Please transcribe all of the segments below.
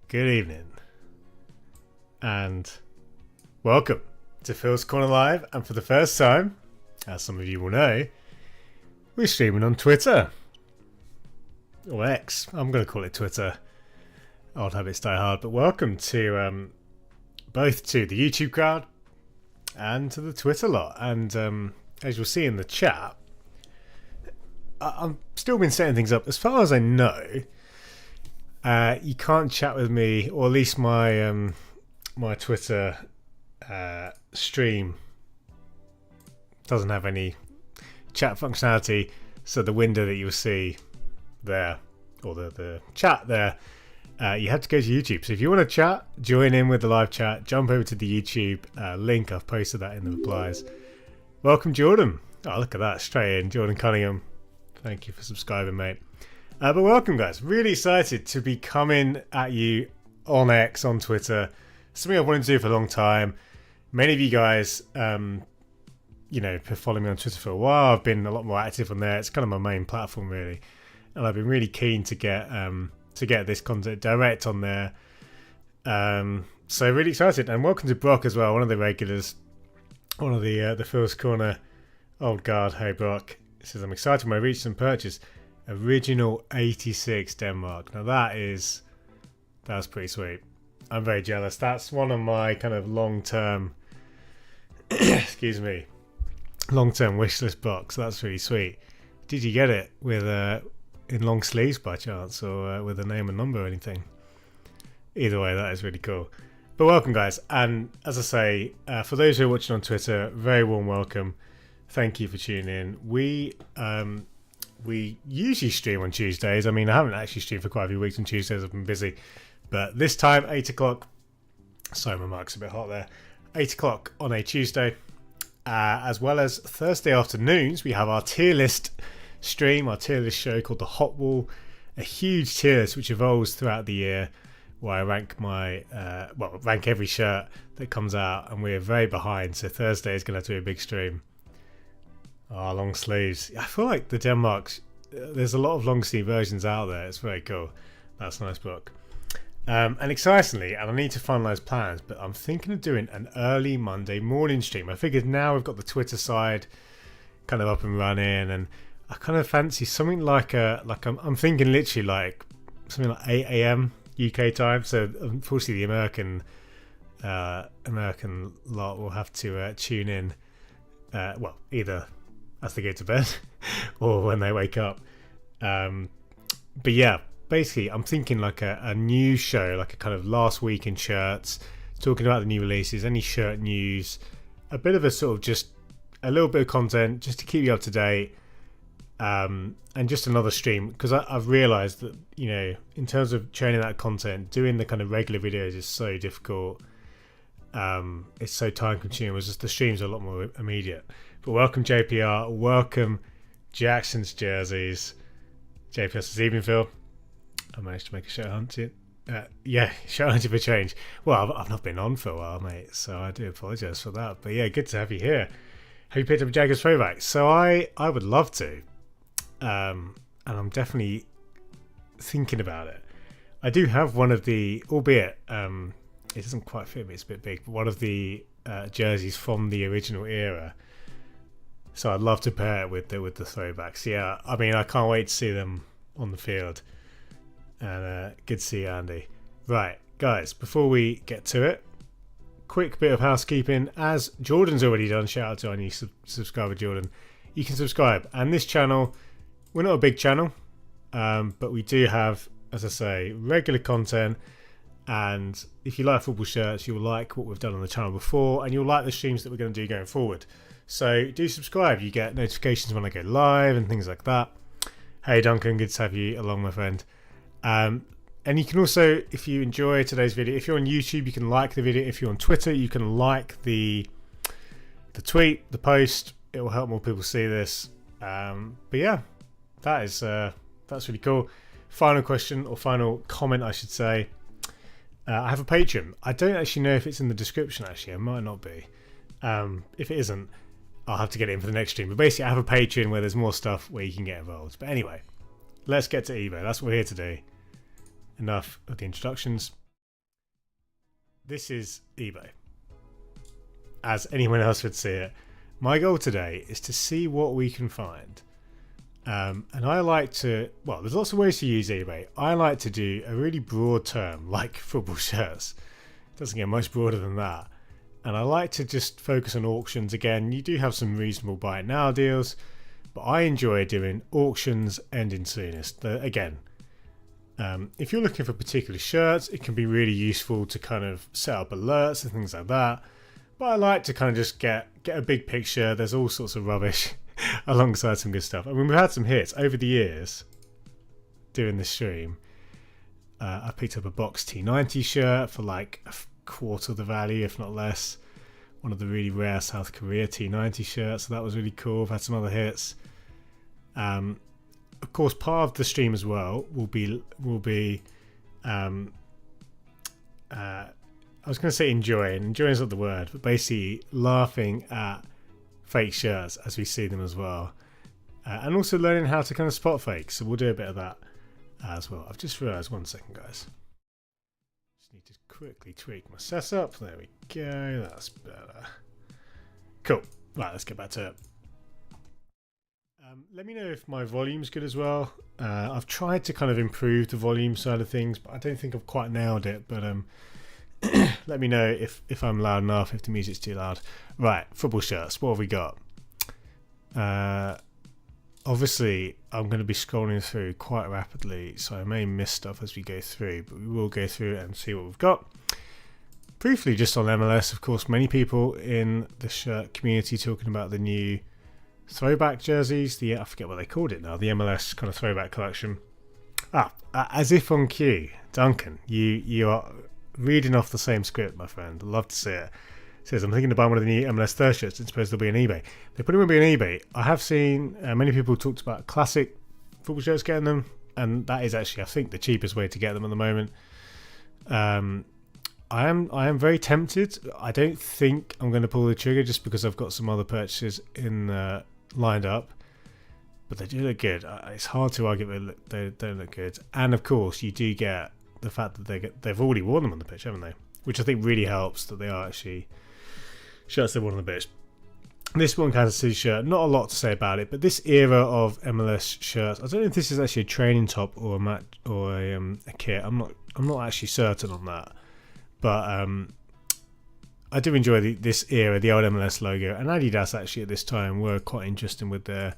Good evening, and welcome to Phil's Corner Live. And for the first time, as some of you will know, we're streaming on Twitter, or X. I'm going to call it Twitter. Old habits die hard. But welcome to both to the YouTube crowd and to the Twitter lot. And as you'll see in the chat, I've still been setting things up. As far as I know, you can't chat with me, or at least my my Twitter stream doesn't have any chat functionality. So the window that you'll see there, or the chat there, you have to go to YouTube. So if you want to chat, join in with the live chat, jump over to the YouTube link. I've posted that in the replies. Welcome, Jordan. Oh, look at that, straight in. Jordan Cunningham, thank you for subscribing, mate. But welcome, guys. Really excited to be coming at you on X, on Twitter. Something I've wanted to do for a long time. Many of you guys, been following me on Twitter for a while. I've been a lot more active on there. It's kind of my main platform, really. And I've been really keen to get this content direct on there. So really excited. And welcome to Brock as well, one of the regulars, one of the Phil's Corner old guard. Hey, Brock. He says, I'm excited when I reach and purchase original 86 Denmark. Now that's pretty sweet. I'm very jealous. That's one of my kind of long-term long-term wish list box. That's really sweet. Did you get it with in long sleeves by chance, or with a name and number or anything? Either way, that is really cool. But welcome, guys. And as I say, for those who are watching on Twitter, very warm welcome. Thank you for tuning in. We usually stream on Tuesdays. I mean, I haven't actually streamed for quite a few weeks on Tuesdays. I've been busy. But this time, 8 o'clock. Sorry, my mic's a bit hot there. 8 o'clock on a Tuesday. As well as Thursday afternoons, we have our tier list stream, our tier list show called The Hot Wall. A huge tier list which evolves throughout the year, where I rank rank every shirt that comes out. And we're very behind. So Thursday is going to have to be a big stream. Oh, long sleeves. I feel like the Denmarks, there's a lot of long sleeve versions out there. It's very cool. That's a nice book. And excitingly, and I need to finalise plans, but I'm thinking of doing an early Monday morning stream. I figured now we've got the Twitter side kind of up and running, and I kind of fancy something like I'm thinking literally like something like 8 a.m. UK time. So unfortunately, the American lot will have to tune in. Either as they go to bed or when they wake up. But yeah, basically I'm thinking like a new show, like a kind of last week in shirts, talking about the new releases, any shirt news, a bit of a sort of just a little bit of content just to keep you up to date, and just another stream, because I've realised that, in terms of training that content, doing the kind of regular videos is so difficult. It's so time consuming. It's just the streams are a lot more immediate. But welcome, JPR. Welcome, Jackson's jerseys. JPR says, evening, Phil. I managed to make a show hunting. Show hunting for change. Well, I've not been on for a while, mate, so I do apologise for that. But yeah, good to have you here. Have you picked up a Jaggers throwback? So I would love to. And I'm definitely thinking about it. I do have one of the, albeit it doesn't quite fit me, it's a bit big, but one of the jerseys from the original era. So I'd love to pair it with the throwbacks. Yeah, I mean, I can't wait to see them on the field. And good to see you, Andy. Right, guys, before we get to it, quick bit of housekeeping. As Jordan's already done, shout out to our new subscriber, Jordan. You can subscribe. And this channel, we're not a big channel, but we do have, as I say, regular content. And if you like football shirts, you'll like what we've done on the channel before, and you'll like the streams that we're going to do going forward. So do subscribe. You get notifications when I go live and things like that. Hey, Duncan, good to have you along, my friend. And you can also, if you enjoy today's video, if you're on YouTube, you can like the video. If you're on Twitter, you can like the tweet, the post. It will help more people see this. But yeah, that's really cool. Final question, or final comment, I should say. I have a Patreon. I don't actually know if it's in the description, actually. It might not be. If it isn't, I'll have to get it in for the next stream. But basically, I have a Patreon where there's more stuff where you can get involved. But anyway, let's get to eBay. That's what we're here to do. Enough of the introductions. this is eBay. As anyone else would see it, my goal today is to see what we can find. And I like to, well, there's lots of ways to use eBay. I like to do a really broad term, like football shirts. It doesn't get much broader than that. And I like to just focus on auctions. Again, you do have some reasonable buy it now deals, but I enjoy doing auctions ending soonest. Again, if you're looking for particular shirts, it can be really useful to kind of set up alerts and things like that. But I like to kind of just get a big picture. There's all sorts of rubbish alongside some good stuff. I mean, we've had some hits over the years doing this stream. I picked up a box T90 shirt for like a quarter of the value, if not less. One of the really rare South Korea T90 shirts, so that was really cool. I've had some other hits. Of course, part of the stream as well will be I was going to say enjoying is not the word, but basically laughing at fake shirts as we see them as well, and also learning how to kind of spot fakes. So we'll do a bit of that as well. I've just realised, 1 second, guys. Just need to quickly tweak my setup. There we go. That's better. Cool. Right, let's get back to it. Let me know if my volume's good as well. I've tried to kind of improve the volume side of things, but I don't think I've quite nailed it. But let me know if I'm loud enough, if the music's too loud. Right, football shirts. What have we got? Obviously, I'm going to be scrolling through quite rapidly, so I may miss stuff as we go through, but we will go through it and see what we've got. Briefly, just on MLS, of course, many people in the shirt community talking about the new throwback jerseys. I forget what they called it now. The MLS kind of throwback collection. As if on cue, Duncan, you are reading off the same script, my friend. I'd love to see it. It says, I'm thinking to buy one of the new MLS third shirts. It's supposed to be on eBay. They probably won't be on eBay. I have seen many people talked about classic football shirts getting them, and that is actually, I think, the cheapest way to get them at the moment. I am very tempted. I don't think I'm going to pull the trigger just because I've got some other purchases lined up, but they do look good. It's hard to argue they don't look good, and of course you do get the fact that they've already worn them on the pitch, haven't they? Which I think really helps that they are actually shirts they've worn on the pitch. This one Kansas City shirt, not a lot to say about it, but this era of MLS shirts, I don't know if this is actually a training top or a match or a kit. I'm not actually certain on that, but I do enjoy this era, the old MLS logo, and Adidas actually at this time were quite interesting with their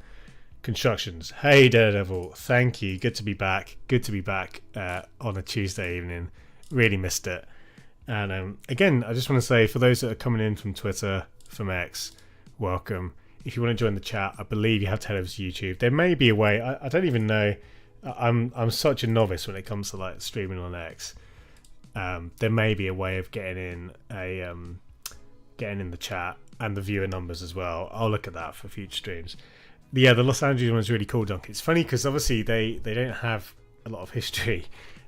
constructions. Hey Daredevil, thank you. Good to be back. Good to be back on a Tuesday evening. Really missed it. And again, I just want to say, for those that are coming in from Twitter, from X, welcome. If you want to join the chat, I believe you have to head over to YouTube. There may be a way. I don't even know. I'm such a novice when it comes to like streaming on X. There may be a way of getting in the chat and the viewer numbers as well. I'll look at that for future streams. But yeah, the Los Angeles one is really cool, Dunk. It's funny because obviously they don't have a lot of history,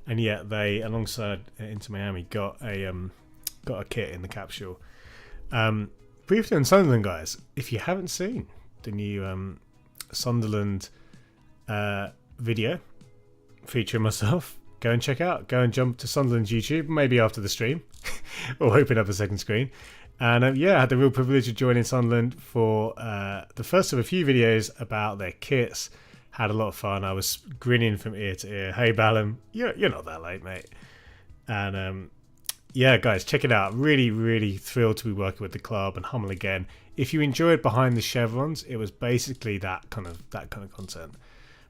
and yet they, alongside Inter Miami, got a kit in the capsule. Briefly on Sunderland, guys, if you haven't seen the new Sunderland video featuring myself, go and check out. Go and jump to Sunderland's YouTube, maybe after the stream, or open up a second screen. And I had the real privilege of joining Sunderland for the first of a few videos about their kits. Had a lot of fun. I was grinning from ear to ear. Hey, Ballum, you're not that late, mate. And guys, check it out. Really, really thrilled to be working with the club, and humble again. If you enjoyed Behind the Chevrons, it was basically that kind of content.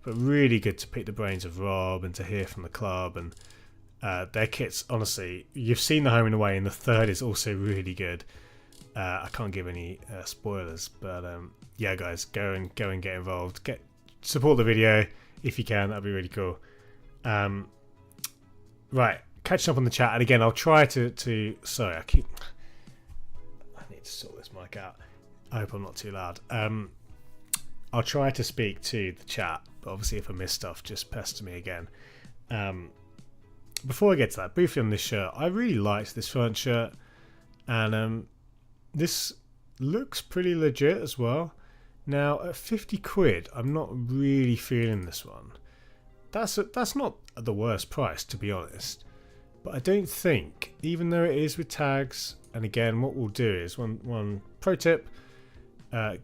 But really good to pick the brains of Rob and to hear from the club, and their kits. Honestly, you've seen the home and away, and the third is also really good. I can't give any spoilers, but guys, go and get involved. Support the video if you can. That'd be really cool. Right, catching up on the chat, and again, I'll try to. Sorry, I need to sort this mic out. I hope I'm not too loud. I'll try to speak to the chat, but obviously if I miss stuff, just pester me again. Before I get to that, briefly on this shirt, I really liked this front shirt, and this looks pretty legit as well. Now at 50 quid, I'm not really feeling this one. That's not the worst price, to be honest. But I don't think, even though it is with tags, and again, what we'll do is one pro tip: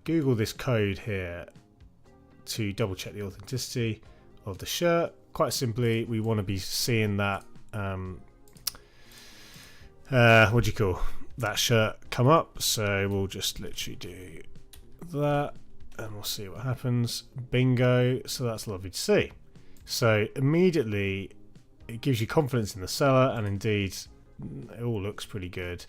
Google this code here to double check the authenticity of the shirt. Quite simply, we want to be seeing that what do you call that shirt come up. So we'll just literally do that, and we'll see what happens. Bingo. So that's lovely to see. So immediately it gives you confidence in the seller, and indeed it all looks pretty good.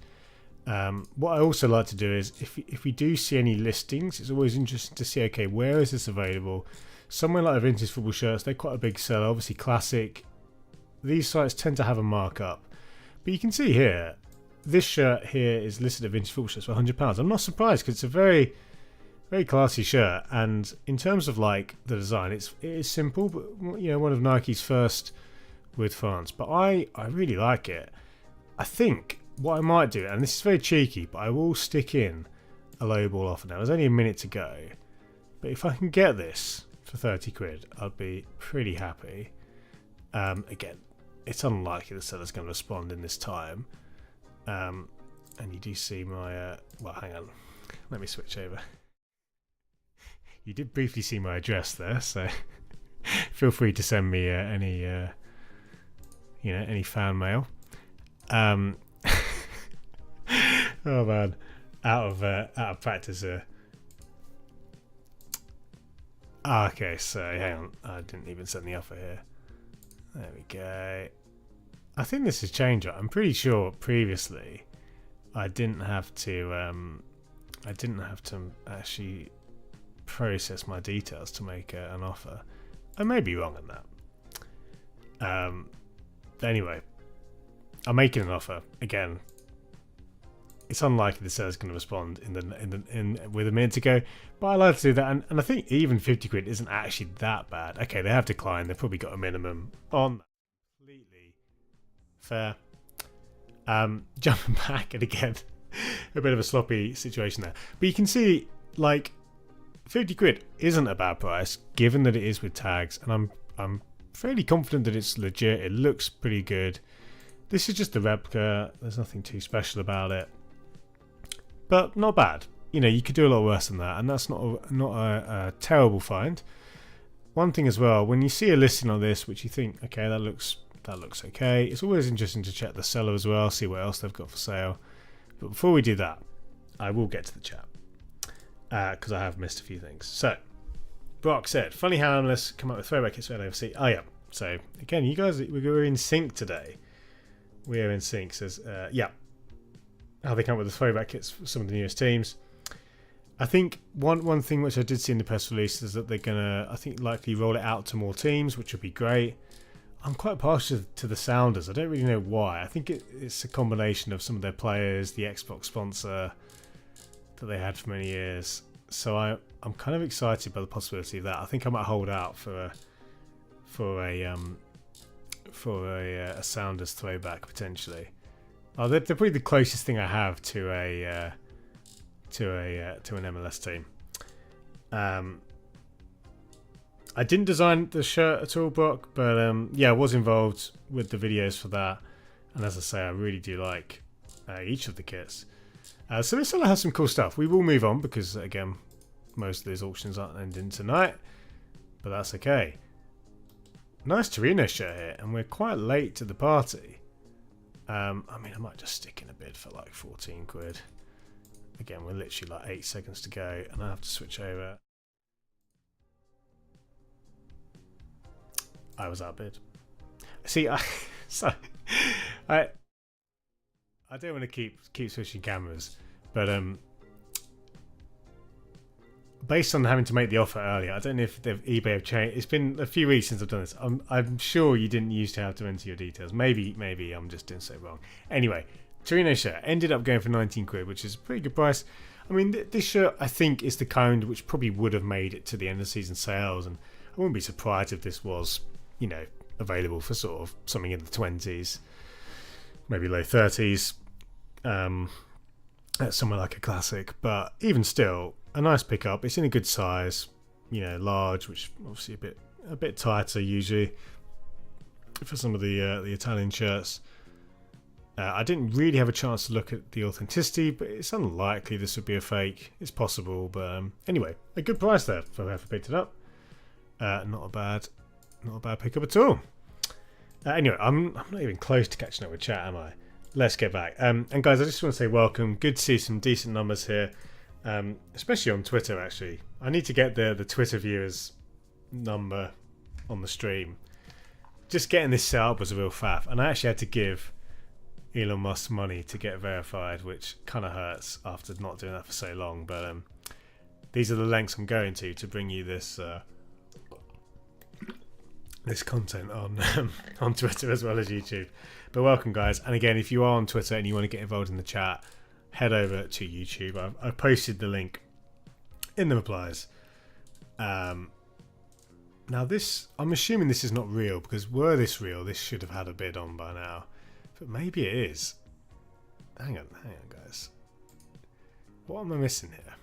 What I also like to do is if we do see any listings, it's always interesting to see, okay, where is this available? Somewhere like Vintage Football Shirts, they're quite a big seller, obviously classic. These sites tend to have a markup, but you can see here, this shirt here is listed at Vintage Football Shirts for £100. I'm not surprised, because it's a very, very classy shirt, and in terms of like the design, it is simple, but you know, one of Nike's first with fonts. But I really like it. I think what I might do, and this is very cheeky, but I will stick in a lowball offer now. There's only a minute to go, but if I can get this for 30 quid, I'd be pretty happy. Again, it's unlikely the seller's going to respond in this time. And you do see my well, hang on, let me switch over. You did briefly see my address there, so feel free to send me any you know, any fan mail. Oh man, out of practice here. Okay, so hang on, I didn't even send the offer here. There we go. I think this has changed. I'm pretty sure previously I didn't have to actually process my details to make an offer. I may be wrong on that. Anyway, I'm making an offer again. It's unlikely the seller's going to respond with a minute to go, but I like to do that, and I think even 50 quid isn't actually that bad. Okay, they have declined. They've probably got a minimum on that. Completely fair. Jumping back, and again, a bit of a sloppy situation there. But you can see, like, 50 quid isn't a bad price, given that it is with tags, and I'm fairly confident that it's legit. It looks pretty good. This is just a replica. There's nothing too special about it, but not bad. You know, you could do a lot worse than that, and that's not a terrible find. One thing as well, when you see a listing on this, which you think, okay, that looks okay, it's always interesting to check the seller as well, see what else they've got for sale. But before we do that, I will get to the chat, because I have missed a few things. So, Brock said, funny how analysts come up with throwback hits for LAFC. Oh yeah. So again, you guys, we're in sync today. We are in sync. Says, yeah. How they come up with the throwback kits for some of the newest teams. I think one thing which I did see in the press release is that they're gonna, I think, likely roll it out to more teams, which would be great. I'm quite partial to the Sounders. I don't really know why. I think it's a combination of some of their players, the Xbox sponsor that they had for many years. So I'm kind of excited by the possibility of that. I think I might hold out for a Sounders throwback potentially. Oh, they're probably the closest thing I have to an MLS team. I didn't design the shirt at all, Brock, but yeah, I was involved with the videos for that. And as I say, I really do like each of the kits. So this seller has some cool stuff. We will move on because, again, most of these auctions aren't ending tonight, but that's okay. Nice Torino shirt here, and we're quite late to the party. I mean, I might just stick in a bid for like 14 quid. Again, we're literally like 8 seconds to go, and I have to switch over. I was outbid. See, I don't want to keep switching cameras, but based on having to make the offer earlier, I don't know if eBay have changed. It's been a few weeks since I've done this. I'm sure you didn't used to have to enter your details. Maybe I'm just doing so wrong. Anyway, Torino shirt ended up going for 19 quid, which is a pretty good price. I mean, this shirt I think is the kind which probably would have made it to the end of season sales, and I wouldn't be surprised if this was, you know, available for sort of something in the 20s, maybe low 30s, at somewhere like a classic. But even still, a nice pickup. It's in a good size, you know, large, which obviously a bit tighter usually for some of the Italian shirts. I didn't really have a chance to look at the authenticity, but it's unlikely this would be a fake. It's possible, but anyway, a good price there for whoever picked it up. Not a bad pickup at all. Anyway, I'm not even close to catching up with chat, am I? Let's get back. And guys, I just want to say welcome. Good to see some decent numbers here, especially on Twitter. Actually, I need to get the Twitter viewers number on the stream. Just getting this set up was a real faff, and I actually had to give Elon Musk money to get verified, which kind of hurts after not doing that for so long. But these are the lengths I'm going to bring you this this content on on Twitter as well as YouTube. But welcome, guys. And again, if you are on Twitter and you want to get involved in the chat, head over to YouTube. I've posted the link in the replies. Now this, I'm assuming this is not real, because were this real, this should have had a bid on by now. But maybe it is. Hang on, guys. What am I missing here?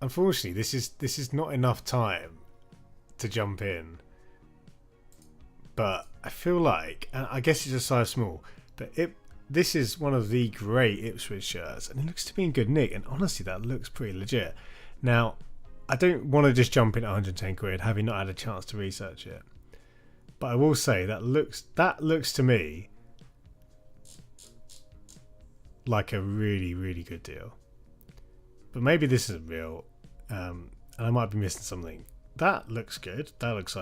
Unfortunately, this is not enough time to jump in. But I feel like, and I guess it's a size small, but this is one of the great Ipswich shirts, and it looks to be in good nick. And honestly, that looks pretty legit. Now, I don't want to just jump in at 110 quid, having not had a chance to research it. But I will say that looks to me like a really, really good deal. But maybe this isn't real, and I might be missing something. That looks good. That looks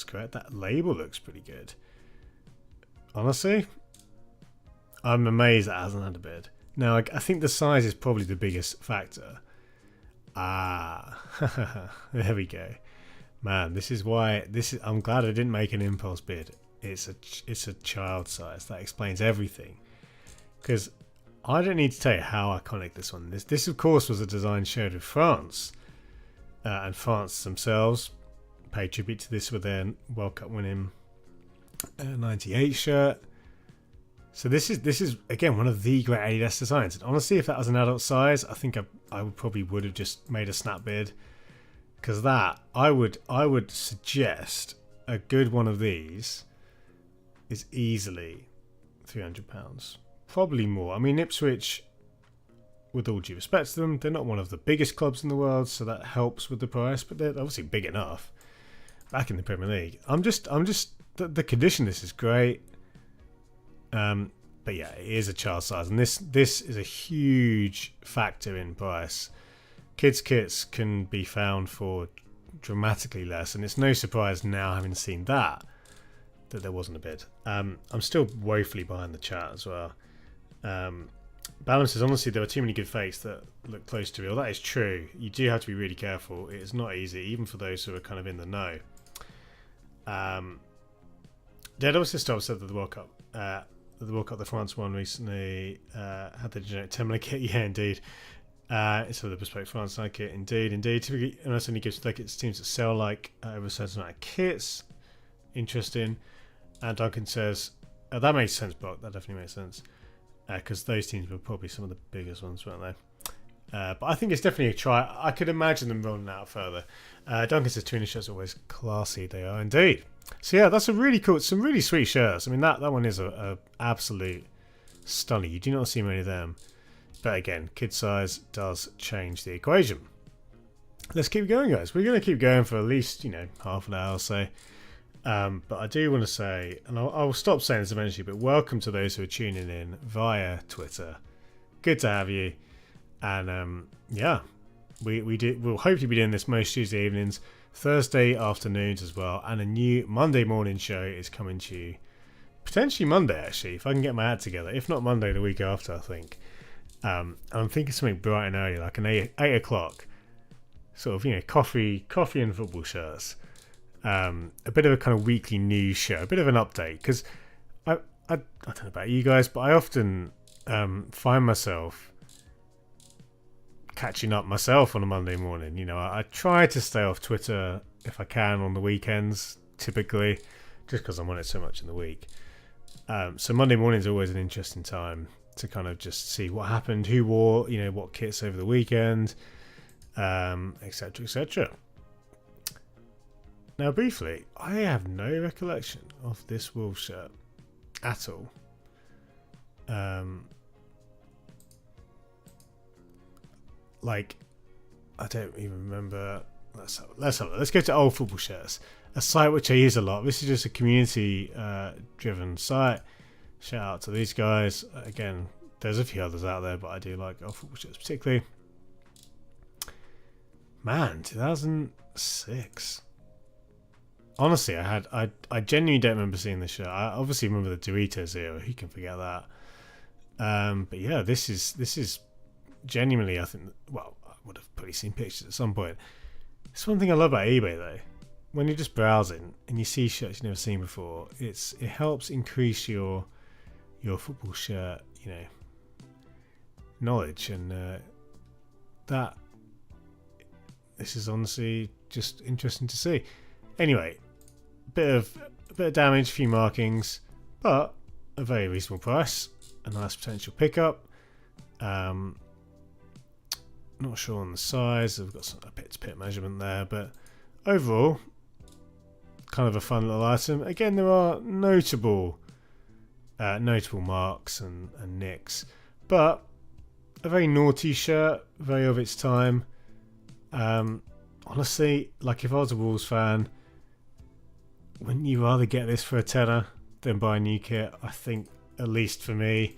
correct. That label looks pretty good. Honestly, I'm amazed that hasn't had a bid. Now, I think the size is probably the biggest factor. There we go. Man, this is why. I'm glad I didn't make an impulse bid. It's a child size. That explains everything. Because I don't need to tell you how iconic this one is. This, of course, was a design shared with France. And France themselves paid tribute to this with their World Cup winning 98 shirt. So this is again one of the great Adidas designs. And honestly, if that was an adult size, I think I would have just made a snap bid, because that I would suggest a good one of these is easily £300, probably more. I mean, Ipswich, with all due respect to them, they're not one of the biggest clubs in the world, so that helps with the price. But they're obviously big enough. Back in the Premier League, I'm just the condition. This is great. But yeah, it is a child size, and this is a huge factor in price. Kids kits can be found for dramatically less, and it's no surprise now, having seen that there wasn't a bid. I'm still woefully behind the chat as well. Balance says, honestly, there are too many good fakes that look close to real. That is true. You do have to be really careful. It is not easy, even for those who are kind of in the know. Dead also said that the World Cup, the France one recently had the generic Temla kit. Yeah, indeed. It's the bespoke France Nike kit. Indeed. Typically, and that's only gives to teams that sell like over a certain amount of kits. Interesting. And Duncan says, that makes sense, Brock. That definitely makes sense. Because those teams were probably some of the biggest ones, weren't they? But I think it's definitely a try. I could imagine them rolling out further. Duncan says tuna shirts are always classy. They are indeed. So yeah, that's a really cool, some really sweet shirts. I mean, that one is a absolute stunner. You do not see many of them. But again, kid size does change the equation. Let's keep going, guys. We're going to keep going for at least, half an hour or so. But I do want to say, and I'll stop saying this eventually, but welcome to those who are tuning in via Twitter. Good to have you. And yeah, we'll hopefully be doing this most Tuesday evenings, Thursday afternoons as well, and a new Monday morning show is coming to you potentially Monday, actually, if I can get my act together. If not Monday, the week after, I think. I'm thinking something bright and early, like an 8 o'clock sort of, coffee and football shirts. A bit of a kind of weekly news show, a bit of an update, because I don't know about you guys, but I often find myself catching up myself on a Monday morning. I try to stay off Twitter if I can on the weekends, typically, just because I'm on it so much in the week. So Monday morning is always an interesting time to kind of just see what happened, who wore, what kits over the weekend, etc., etc. Now, briefly, I have no recollection of this Wolves shirt at all. Like, I don't even remember. Let's go to old football shirts, a site which I use a lot. This is just a community driven site. Shout out to these guys. Again, there's a few others out there, but I do like old football shirts particularly. Man, 2006. Honestly, I genuinely don't remember seeing this shirt. I obviously remember the Doritos era. Who can forget that? But yeah, this is genuinely, I think. Well, I would have probably seen pictures at some point. It's one thing I love about eBay though. When you're just browsing and you see shirts you've never seen before, it helps increase your football shirt, knowledge, and that. This is honestly just interesting to see. Anyway, bit of damage, a few markings, but a very reasonable price. A nice potential pickup. Not sure on the size. I've got a pit-to-pit measurement there, but overall, kind of a fun little item. Again, there are notable marks and nicks, but a very naughty shirt, very of its time. Honestly, like if I was a Wolves fan, wouldn't you rather get this for a tenner than buy a new kit? I think, at least for me,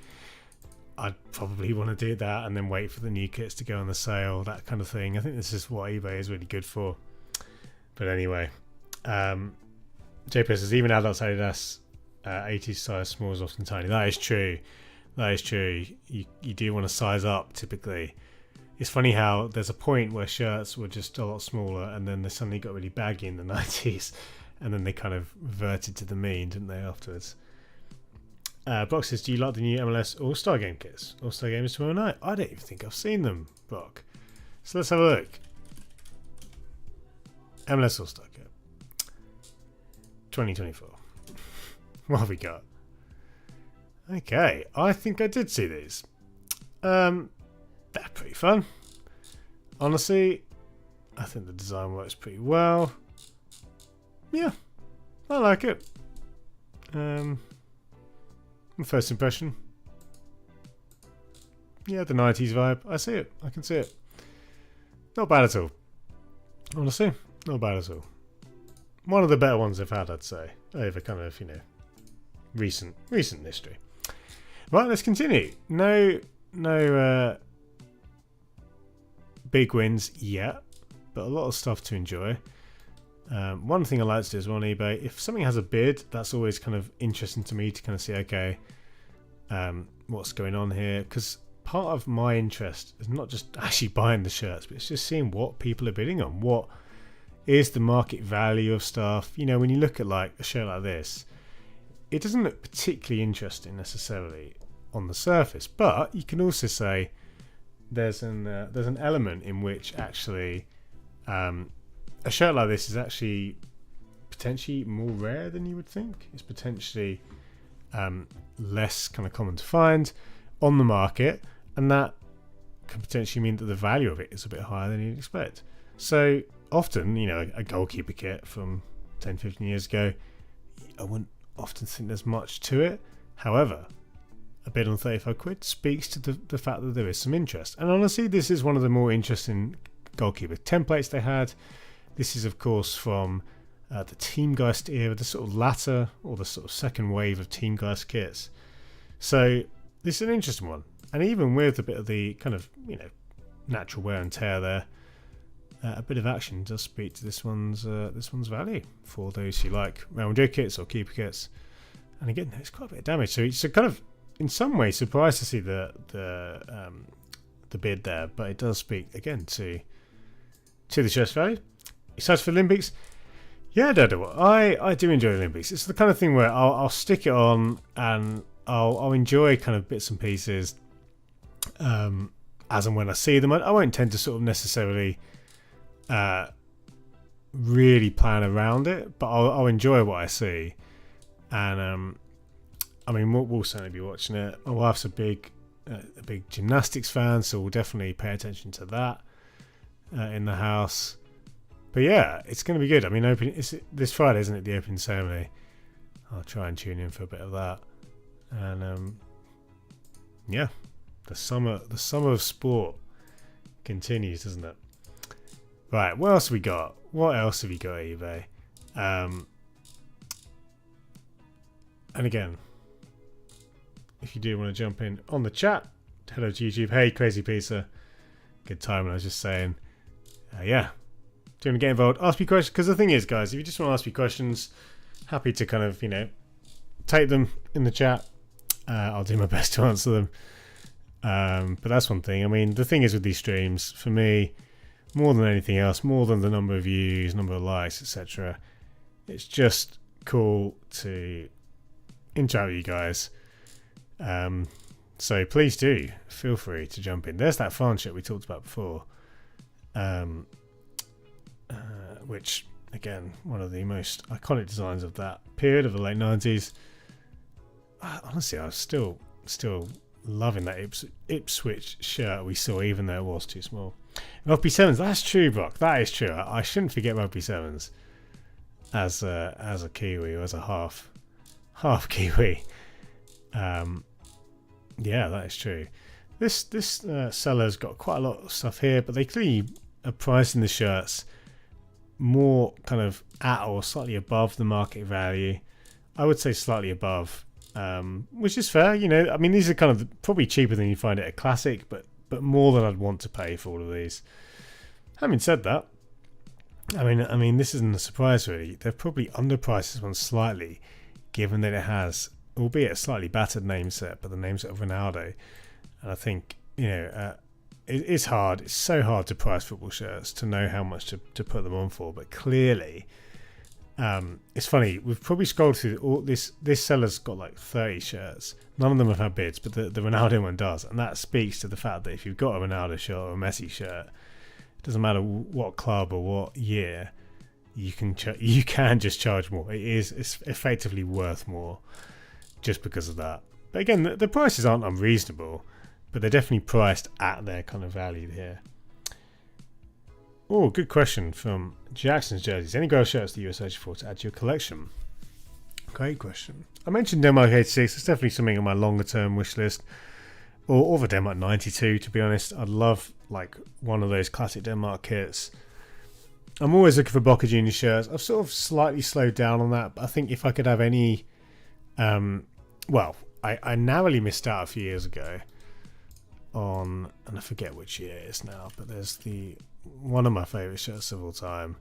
I'd probably want to do that and then wait for the new kits to go on the sale, that kind of thing. I think this is what eBay is really good for. But anyway, JPS says even adults Adidas 80s size small is often tiny. That is true. You do want to size up typically. It's funny how there's a point where shirts were just a lot smaller and then they suddenly got really baggy in the 90s and then they kind of reverted to the mean, didn't they, afterwards? Brock says, do you like the new MLS All-Star Game kits? All-Star Game is tomorrow night. I don't even think I've seen them, Brock. So let's have a look. MLS All-Star Kit 2024. What have we got? Okay, I think I did see these. They're pretty fun. Honestly, I think the design works pretty well. Yeah, I like it. My first impression. Yeah, the 90s vibe. I see it. I can see it. Not bad at all. Honestly, not bad at all. One of the better ones I've had, I'd say, over kind of, recent history. Right, let's continue. No big wins yet, but a lot of stuff to enjoy. One thing I like to do as well on eBay, if something has a bid, that's always kind of interesting to me to kind of see, okay, what's going on here, because part of my interest is not just actually buying the shirts, but it's just seeing what people are bidding on. What is the market value of stuff? When you look at like a shirt like this, it doesn't look particularly interesting necessarily on the surface, but you can also say there's an element in which actually a shirt like this is actually potentially more rare than you would think. It's potentially less kind of common to find on the market, and that can potentially mean that the value of it is a bit higher than you'd expect. So often, a goalkeeper kit from 10, 15 years ago, I wouldn't often think there's much to it. However, a bid on 35 quid speaks to the fact that there is some interest. And honestly, this is one of the more interesting goalkeeper templates they had. This is, of course, from the Teamgeist era, the sort of latter or the sort of second wave of Teamgeist kits. So this is an interesting one. And even with a bit of the kind of, natural wear and tear there, a bit of action does speak to this one's value for those who like Real Madrid kits or keeper kits. And again, there's quite a bit of damage. So it's kind of, in some ways, surprised to see the bid there, but it does speak again to the shirt's value. Excited for Olympics? Yeah, Daredevil. I do enjoy Olympics. It's the kind of thing where I'll stick it on and I'll enjoy kind of bits and pieces as and when I see them. I won't tend to sort of necessarily really plan around it, but I'll enjoy what I see. And we'll certainly be watching it. My wife's a big gymnastics fan, so we'll definitely pay attention to that in the house. But yeah, it's going to be good. It's this Friday, isn't it? The opening ceremony. I'll try and tune in for a bit of that. And yeah, the summer of sport continues, doesn't it? Right, what else have we got? What else have you got, eBay? And again, if you do want to jump in on the chat, hello to YouTube. Hey, Crazy Pizza. Good time. I was just saying, yeah, do you want to get involved? Ask me questions. Because the thing is, guys, if you just want to ask me questions, happy to kind of, take them in the chat. I'll do my best to answer them. But that's one thing. I mean, the thing is with these streams, for me, more than anything else, more than the number of views, number of likes, etc., it's just cool to interact with you guys. So please do feel free to jump in. There's that farm ship we talked about before, which again, one of the most iconic designs of that period of the late 90s. Honestly, I was still loving that Ipswich shirt we saw, even though it was too small. Rugby sevens, that's true, Brock. That is true. I shouldn't forget rugby sevens as a Kiwi, or as a half Kiwi. Yeah, that is true. This seller's got quite a lot of stuff here, but they clearly are pricing the shirts more kind of at or slightly above the market value. I would say slightly above, which is fair. I mean, these are kind of probably cheaper than you find at a classic, but more than I'd want to pay for all of these. Having said that, I mean, this isn't a surprise really. They've probably underpriced this one slightly, given that it has, albeit a slightly battered name set, but the name set of Ronaldo. And I think, it's hard. It's so hard to price football shirts, to know how much to put them on for. But clearly, it's funny. We've probably scrolled through all this. This seller's got like 30 shirts. None of them have had bids, but the Ronaldo one does. And that speaks to the fact that if you've got a Ronaldo shirt or a Messi shirt, it doesn't matter what club or what year, you can just charge more. It's effectively worth more just because of that. But again, the prices aren't unreasonable, but they're definitely priced at their kind of value here. Oh, good question from Jackson's Jerseys. Any girl shirts that you were searching for to add to your collection? Great question. I mentioned Denmark 86. It's definitely something on my longer term wish list. Or the Denmark 92, to be honest. I'd love like one of those classic Denmark kits. I'm always looking for Boca Juniors shirts. I've sort of slightly slowed down on that, but I think if I could have any... I narrowly missed out a few years ago on, and I forget which year it is now, but there's one of my favourite shirts of all time.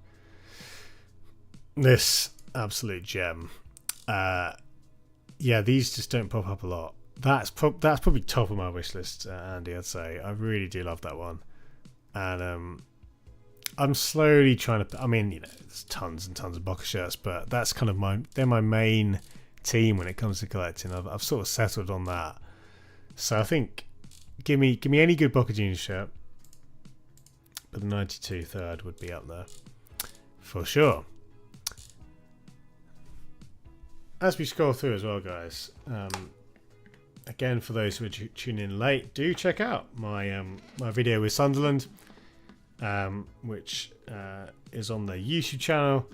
This absolute gem. These just don't pop up a lot. That's probably top of my wish list, Andy, I'd say. I really do love that one. And I'm slowly trying to... I mean, there's tons and tons of Boca shirts, but that's kind of they're my main team when it comes to collecting. I've sort of settled on that. So I think give me any good Boca Juniors shirt, but the 92 third would be up there for sure. As we scroll through as well, guys, again, for those who are tuning in late, do check out my my video with Sunderland, which is on the YouTube channel.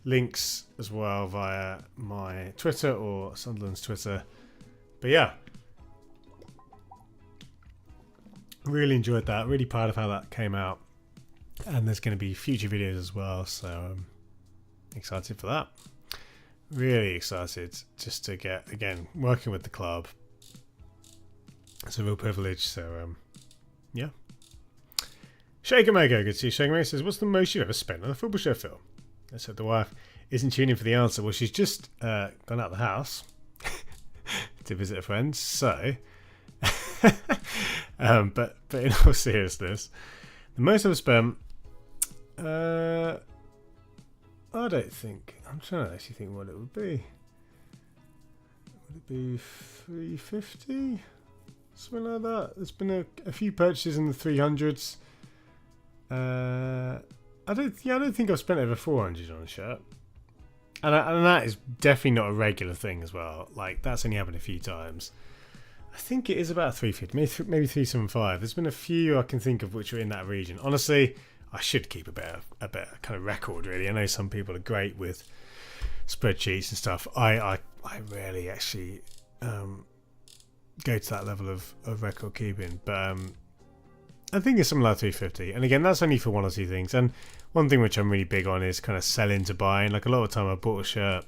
Links as well via my Twitter or Sunderland's Twitter. But yeah, really enjoyed that. Really proud of how that came out. And there's going to be future videos as well, so I'm excited for that. Really excited just to get, again, working with the club. It's a real privilege, so yeah. Shaker Mago, good to see you. Shaker Mago says, what's the most you've ever spent on a football show, Phil? I said the wife isn't tuning for the answer. Well, she's just gone out of the house to visit a friend, so but in all seriousness, the most I've spent, I don't think, I'm trying to actually think what it would be. Would it be 350? Something like that. There's been a few purchases in the 300s. I don't think I've spent over 400 on a shirt, and that is definitely not a regular thing as well. Like, that's only happened a few times. I think it is about 350, maybe 375. There's been a few I can think of which are in that region. Honestly, I should keep a better kind of record, really. I know some people are great with spreadsheets and stuff. I rarely actually go to that level of record keeping. But I think it's something like 350. And again, that's only for one or two things. And one thing which I'm really big on is kind of selling to buying. Like a lot of the time I bought a shirt,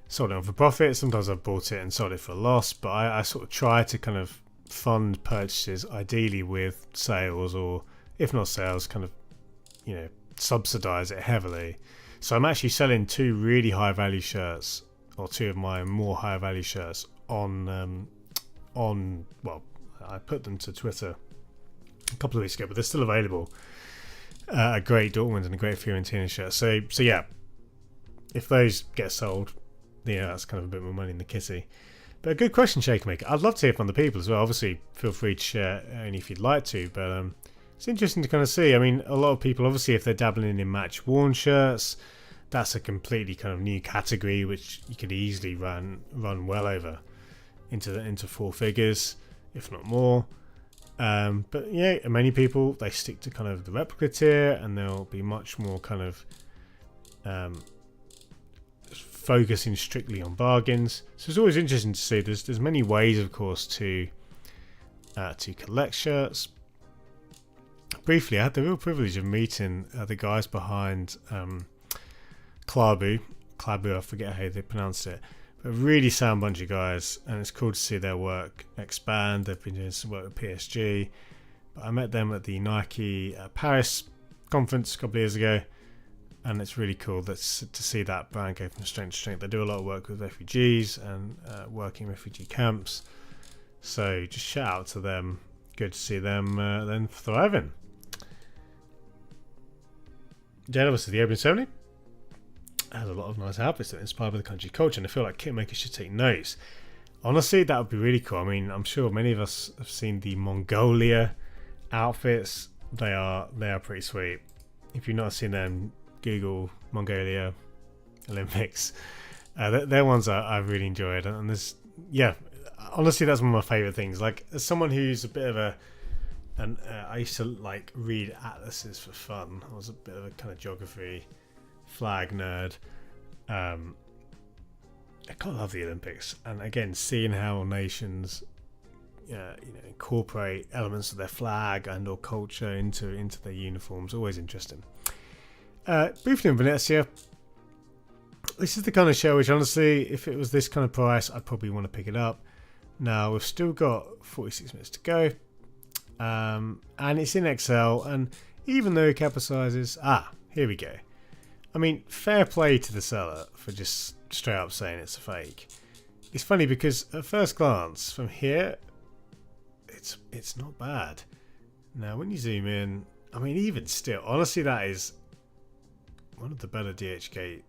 sold it on for profit. Sometimes I've bought it and sold it for a loss. But I sort of try to kind of fund purchases ideally with sales, or if not sales, kind of, you know, subsidize it heavily. So I'm actually selling two really high value shirts, or two of my more high value shirts on well, I put them to Twitter a couple of weeks ago, but they're still available. A great Dortmund and a great Fiorentina shirt. So yeah, if those get sold, yeah, that's kind of a bit more money in the kitty. But a good question, Shaker Maker. I'd love to hear from the people as well. Obviously, feel free to share only if you'd like to. But it's interesting to kind of see. I mean, a lot of people, obviously, if they're dabbling in match-worn shirts, that's a completely kind of new category which you could easily run well over into four figures, if not more. But yeah, many people, they stick to kind of the replica tier, and they'll be much more kind of focusing strictly on bargains. So it's always interesting to see. There's many ways, of course, to collect shirts. Briefly, I had the real privilege of meeting the guys behind Klabu, I forget how they pronounced it, but a really sound bunch of guys, and it's cool to see their work expand. They've been doing some work with PSG, but I met them at the Nike Paris conference a couple of years ago, and it's really cool to see that brand go from strength to strength. They do a lot of work with refugees and working refugee camps, so just shout out to them. Good to see them then thriving. Then obviously the Open Ceremony has a lot of nice outfits that are inspired by the country culture, and I feel like kitmakers should take notes. Honestly, that would be really cool. I mean, I'm sure many of us have seen the Mongolia outfits. They are pretty sweet. If you've not seen them, Google Mongolia Olympics. They're ones I've really enjoyed, and there's, yeah, honestly, that's one of my favourite things. Like, as someone who's a bit of I used to like read atlases for fun. I was a bit of a kind of geography flag nerd. I quite love the Olympics, and again, seeing how nations incorporate elements of their flag and or culture into their uniforms, always interesting. Briefly on Venezia, this is the kind of show which, honestly, if it was this kind of price, I'd probably want to pick it up. Now we've still got 46 minutes to go, and it's in XL, and even though Kappa sizes, here we go. I mean, fair play to the seller for just straight up saying it's a fake. It's funny because at first glance from here, it's not bad. Now when you zoom in, I mean, even still, honestly, that is one of the better DHK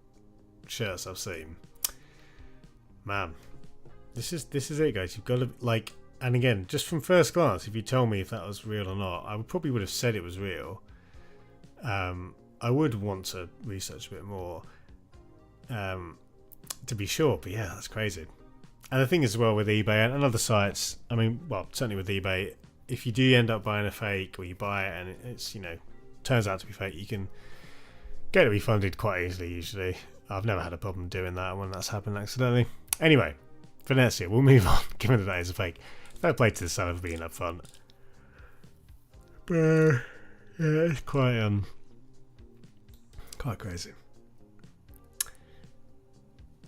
shirts I've seen. Man, this is it, guys. You've got to, like, and again, just from first glance, if you tell me if that was real or not, I probably would have said it was real. I would want to research a bit more to be sure, but yeah, that's crazy. And the thing as well with eBay and other sites, I mean, well, certainly with eBay, if you do end up buying a fake, or you buy it and it's, turns out to be fake, you can get it refunded quite easily usually. I've never had a problem doing that when that's happened accidentally. Anyway, Venezia, we'll move on, given that that is a fake. Fair play to the seller for being upfront. But yeah, it's quite crazy.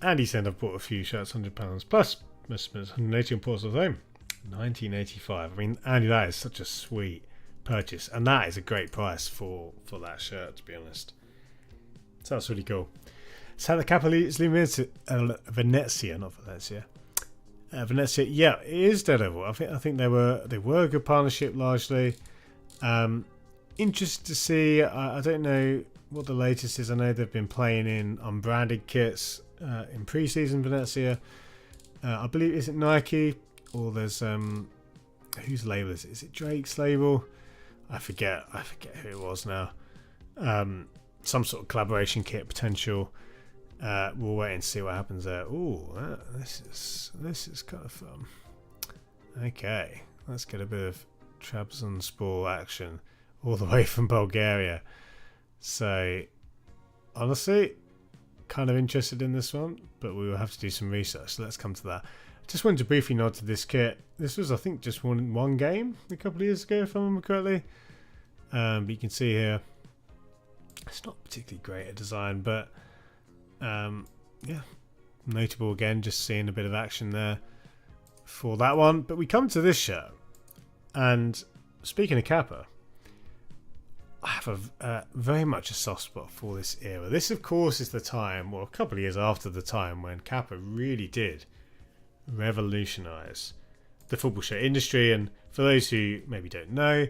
And he said I've bought a few shirts, £100 plus. Must have been 180 on Ports of Home. 1985. I mean, Andy, that is such a sweet purchase, and that is a great price for that shirt, to be honest. So that's really cool. So the Kappa is Venezia, not Valencia. Venezia, yeah, it is Daredevil. I think they were a good partnership largely. Interested to see. I don't know what the latest is. I know they've been playing in unbranded kits in pre-season Venezia. I believe, is it Nike, or there's whose label is it? Is it Drake's label? I forget who it was now. Some sort of collaboration kit potential. We'll wait and see what happens there. Ooh, this is kind of fun. Okay, let's get a bit of Trabzonspor action all the way from Bulgaria. So, honestly, kind of interested in this one, but we will have to do some research. So let's come to that. Just wanted to briefly nod to this kit. This was, I think, just one game a couple of years ago, if I remember correctly. But you can see here, it's not particularly great at design, but yeah, notable again, just seeing a bit of action there for that one. But we come to this shirt, and speaking of Kappa, I have very much a soft spot for this era. This, of course, is the time, or a couple of years after the time, when Kappa really did revolutionise the football shirt industry. And for those who maybe don't know,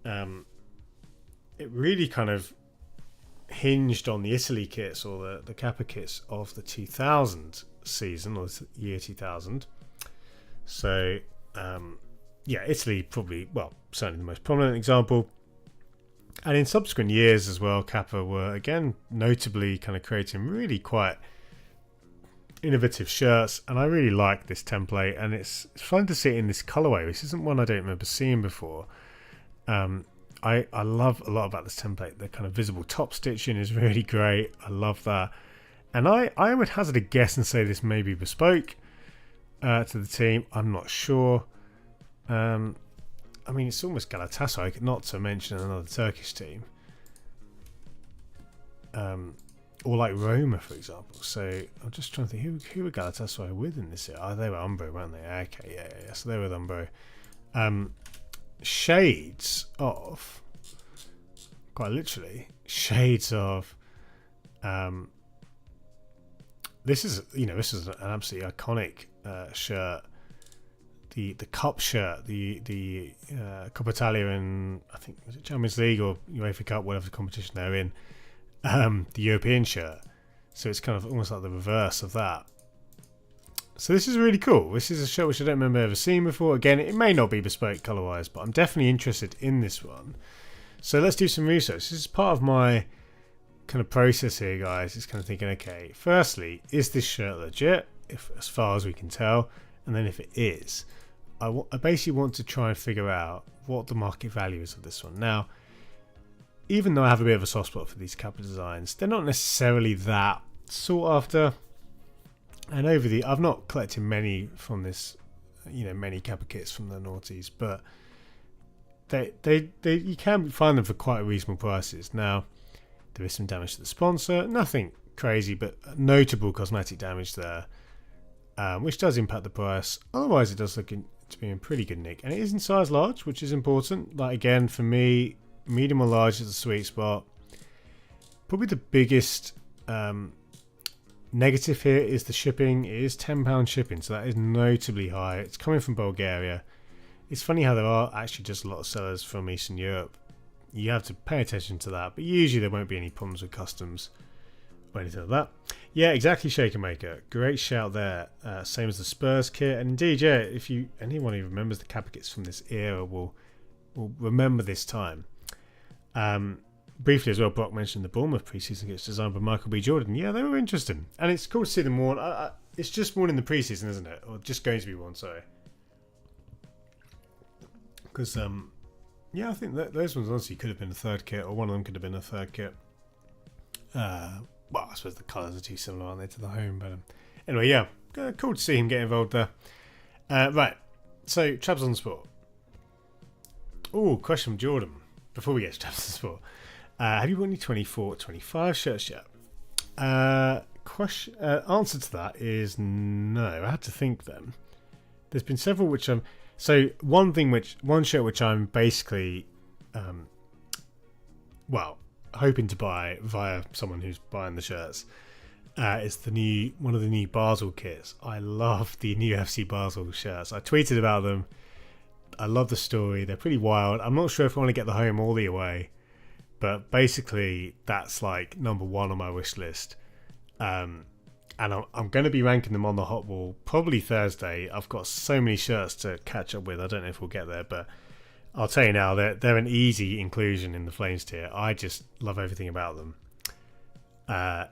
it really kind of hinged on the Italy kits, or the Kappa kits of the 2000 season, or the year 2000. So yeah, Italy probably, well, certainly the most prominent example. And in subsequent years as well, Kappa were again notably kind of creating really quite innovative shirts, and I really like this template, and it's fun to see it in this colorway. This isn't one I don't remember seeing before. I love a lot about this template. The kind of visible top stitching is really great. I love that, and I would hazard a guess and say this may be bespoke to the team. I'm not sure. I mean, it's almost Galatasaray, not to mention another Turkish team. Or like Roma, for example. So I'm just trying to think, who were Galatasaray with in this year? Oh, they were Umbro, weren't they? Okay, yeah. So they were with Umbro. Shades of, quite literally, shades of. This is an absolutely iconic shirt. The cup shirt, the Coppa Italia in, I think, was it Champions League or UEFA Cup, whatever competition they're in, the European shirt. So it's kind of almost like the reverse of that. So this is really cool. This is a shirt which I don't remember ever seeing before. Again, it may not be bespoke colour-wise, but I'm definitely interested in this one. So let's do some research. This is part of my kind of process here, guys. It's kind of thinking, okay, firstly, is this shirt legit, as far as we can tell? And then if it is, I basically want to try and figure out what the market value is of this one. Now, even though I have a bit of a soft spot for these Kappa designs, they're not necessarily that sought after. And I've not collected many from this, many Kappa kits from the noughties, but they you can find them for quite reasonable prices. Now, there is some damage to the sponsor, nothing crazy, but notable cosmetic damage there, which does impact the price. Otherwise, it does look to be in pretty good nick, and it is in size large, which is important. Like, again, for me, medium or large is the sweet spot. Probably the biggest negative here is the shipping. It is £10 shipping, so that is notably high. It's coming from Bulgaria. It's funny how there are actually just a lot of sellers from Eastern Europe. You have to pay attention to that, but usually there won't be any problems with customs or anything like that. Yeah, exactly, Shaker Maker. Great shout there. Same as the Spurs kit. And indeed, yeah, if anyone who remembers the Kappa kits from this era will remember this time. Briefly as well, Brock mentioned the Bournemouth preseason kits designed by Michael B. Jordan. Yeah, they were interesting. And it's cool to see them worn. It's just worn in the preseason, isn't it? Or just going to be worn, sorry. Because, yeah, I think those ones honestly could have been a third kit, or one of them could have been a third kit. Well, I suppose the colours are too similar, aren't they, to the home? But anyway, yeah, cool to see him get involved there. Right, so Trabzonspor. Oh, question from Jordan. Before we get to Trabzonspor, have you got any 24-25 shirts yet? Answer to that is no. I had to think then. There's been several which I'm. So one shirt which I'm basically, hoping to buy via someone who's buying the shirts, is one of the new Basel kits. I love the new FC Basel shirts. I tweeted about them. I love the story. They're pretty wild. I'm not sure if I want to get the home or the away, but basically that's like number one on my wish list. And I'm going to be ranking them on the hot wall probably Thursday. I've got so many shirts to catch up with. I don't know if we'll get there, but I'll tell you now, they're an easy inclusion in the Flames tier. I just love everything about them.